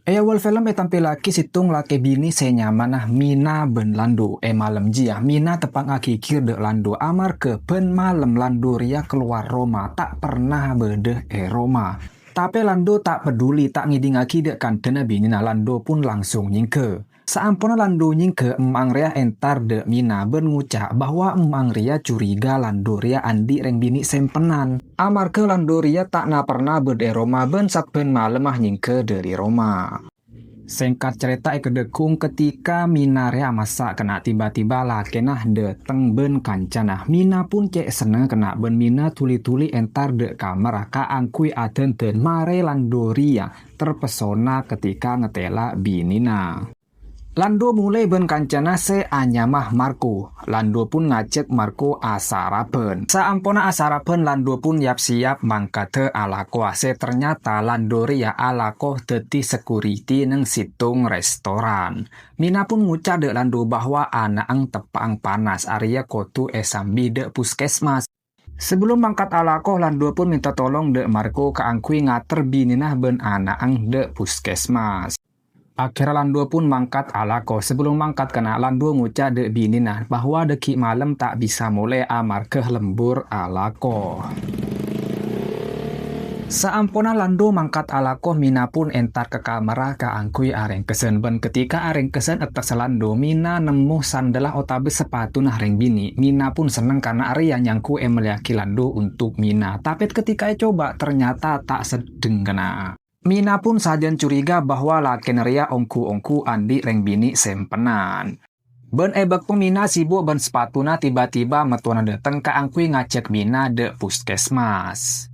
Awal film tampil laki situng laki bini senyaman Mina ben landu malam jia Mina tepang akikir de landu amar ke ben malam landu ria keluar Roma tak pernah bedeh Roma. Tapi landu tak peduli tak ngiding aki de kanten bini na landu pun langsung nyingke. Saampuna landu nyingke emang ria entar de Mina ben ngucap bahwa emang ria curiga landu ria andi reng bini sempenan. Amar ke landu ria tak na pernah bedeh Roma ben saben malam nyingke dari Roma. Singkat cerita kedekung ketika Mina rea masak kena tiba-tiba lah kenah deteng ben kancana. Mina pun cek seneng kena ben Mina tuli-tuli entar de kamera ka angkui atenten mare landoria terpesona ketika ngetela binina. Lando mulai ben kancana se anyamah Marco. Lando pun ngajak Marco asarapen. Saampona asarapen Lando pun siap mangkate alako ase ternyata Lando ria alako teti security neng situng restoran. Mina pun ngucap de Lando bahwa anak tepang panas area kotu esambi de puskesmas. Sebelum mangkat alako Lando pun minta tolong de Marco ke angkui ngater bininah ben anak de puskesmas. Akhirnya Lando pun mangkat alako. Sebelum mangkat kena Lando ngucap de binina bahwa deki malam tak bisa mulai amar ke lembur alako. Saampuna Lando mangkat alako Mina pun entar ke kamera ka angkui areng kesen ben ketika areng kesen atas Lando Mina nemu sandalah otabe sepatu nah areng bini. Mina pun seneng karena Arya nyangku meliaki Lando untuk Mina. Tapi ketika coba ternyata tak sedeng kena. Mina pun sajan curiga bahwa laken ria ongku-ongku andi reng bini sempenan. Ben ebek pun Mina sibuk ben sepatuna tiba-tiba metuana dateng ke angkui ngajak Mina de puskesmas.